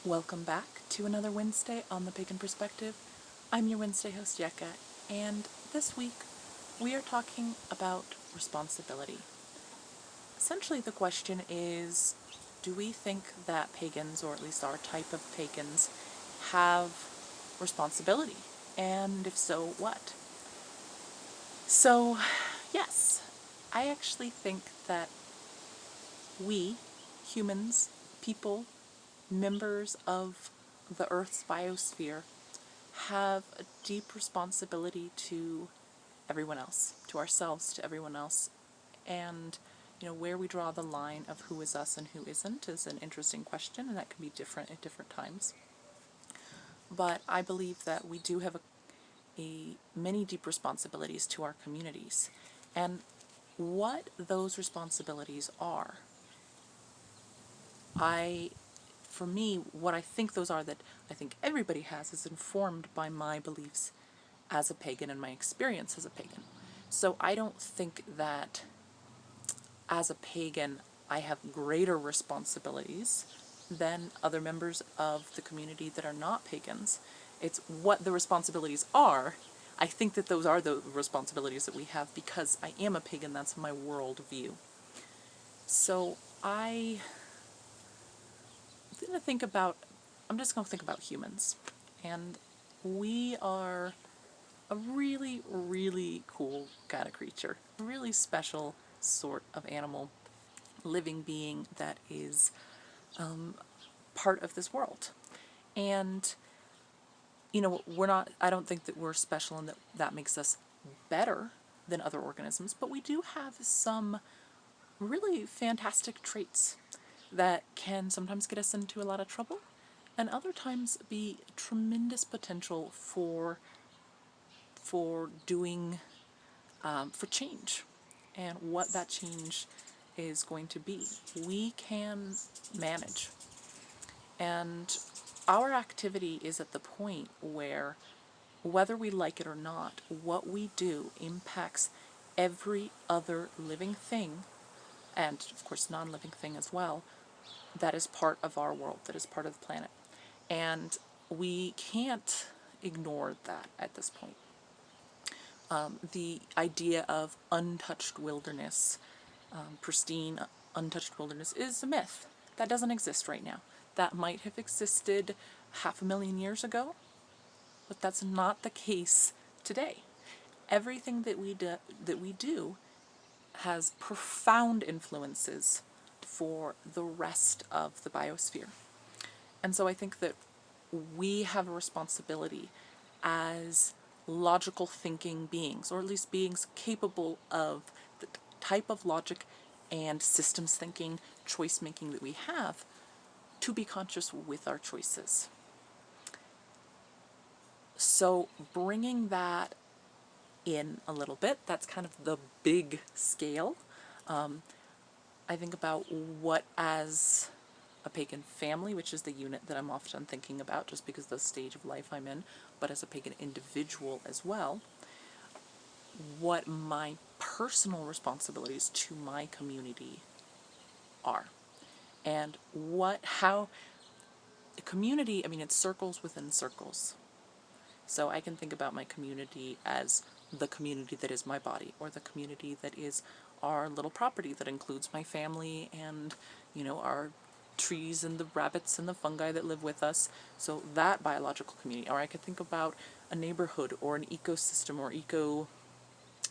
Welcome back to another Wednesday on the Pagan Perspective. I'm your Wednesday host, Yeka, and this week we are talking about responsibility. Essentially, the question is, do we think that pagans, or at least our type of pagans, have responsibility? And if so, what? So, yes, I actually think that we, humans, people, members of the Earth's biosphere, have a deep responsibility to everyone else, to ourselves, to everyone else. And, where we draw the line of who is us and who isn't is an interesting question, and that can be different at different times. But I believe that we do have many deep responsibilities to our communities. And what those responsibilities are, for me, what I think those are that I think everybody has is informed by my beliefs as a pagan and my experience as a pagan. So I don't think that as a pagan I have greater responsibilities than other members of the community that are not pagans. It's what the responsibilities are. I think that those are the responsibilities that we have because I am a pagan. That's my world view. So I'm just going to think about humans. And we are a really, really cool kind of creature. A really special sort of animal, living being that is part of this world. And, I don't think that we're special and that makes us better than other organisms, but we do have some really fantastic traits that can sometimes get us into a lot of trouble and other times be tremendous potential for doing for change and what that change is going to be. We can manage, and our activity is at the point where, whether we like it or not, what we do impacts every other living thing, and of course non-living thing as well, that is part of our world, that is part of the planet. And we can't ignore that at this point. The idea of untouched wilderness, pristine, untouched wilderness, is a myth. That doesn't exist right now. That might have existed 500,000 years ago, but that's not the case today. Everything that we do has profound influences for the rest of the biosphere. And so I think that we have a responsibility as logical thinking beings, or at least beings capable of the type of logic and systems thinking, choice making that we have, to be conscious with our choices. So bringing that in a little bit, that's kind of the big scale. I think about what, as a pagan family, which is the unit that I'm often thinking about just because of the stage of life I'm in, but as a pagan individual as well, what my personal responsibilities to my community are. And how a community, it's circles within circles. So I can think about my community as the community that is my body, or the community that is our little property that includes my family and, our trees and the rabbits and the fungi that live with us. So that biological community. Or I could think about a neighborhood or an ecosystem or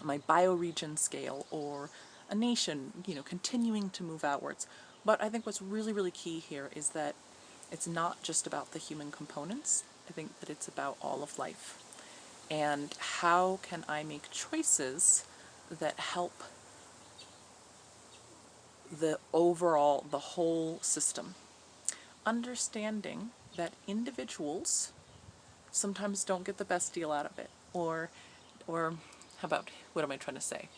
my bioregion scale, or a nation, continuing to move outwards. But I think what's really, really key here is that it's not just about the human components. I think that it's about all of life. And how can I make choices that help the whole system? Understanding that individuals sometimes don't get the best deal out of it. Or what am I trying to say?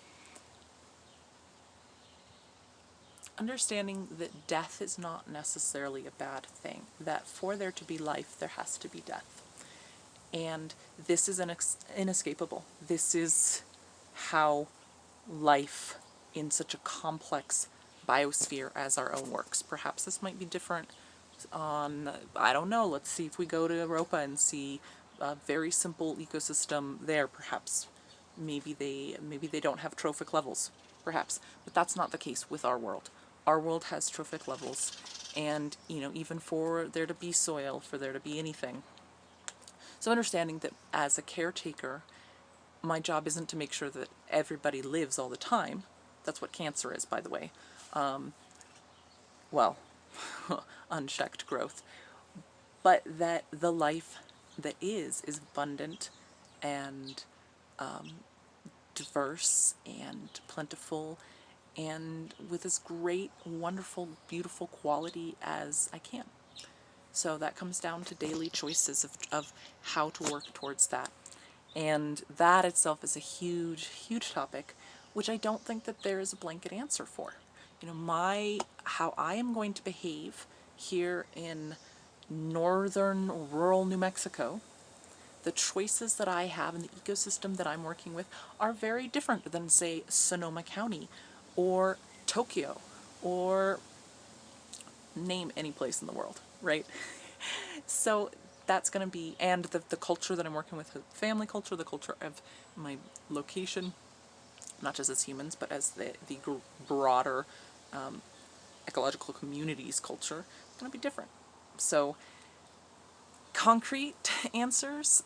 Understanding that death is not necessarily a bad thing. That for there to be life, there has to be death. And this is inescapable. This is how life in such a complex biosphere as our own works. Perhaps this might be different on, I don't know, let's see if we go to Europa and see a very simple ecosystem there, perhaps. Maybe they don't have trophic levels, perhaps, but that's not the case with our world. Our world has trophic levels, and even for there to be soil, for there to be anything. So understanding that as a caretaker, my job isn't to make sure that everybody lives all the time. That's what cancer is, by the way. Well, unchecked growth. But that the life that is abundant and diverse and plentiful and with as great, wonderful, beautiful quality as I can. So that comes down to daily choices of how to work towards that. And that itself is a huge, huge topic, which I don't think that there is a blanket answer for. How I am going to behave here in northern rural New Mexico, the choices that I have in the ecosystem that I'm working with are very different than, say, Sonoma County or Tokyo or name any place in the world, right? So that's going to be, and the culture that I'm working with, the family culture, the culture of my location, not just as humans, but as the broader ecological communities culture, going to be different. So concrete answers,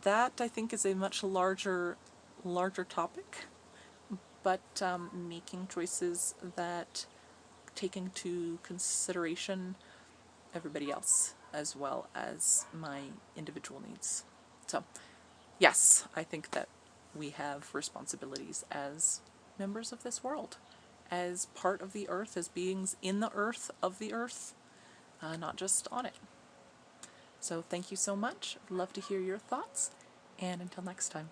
that I think is a much larger topic, but making choices that take into consideration everybody else as well as my individual needs. So yes, I think that we have responsibilities as members of this world, as part of the earth, as beings in the earth, of the earth, not just on it. So thank you so much. I'd love to hear your thoughts, and until next time.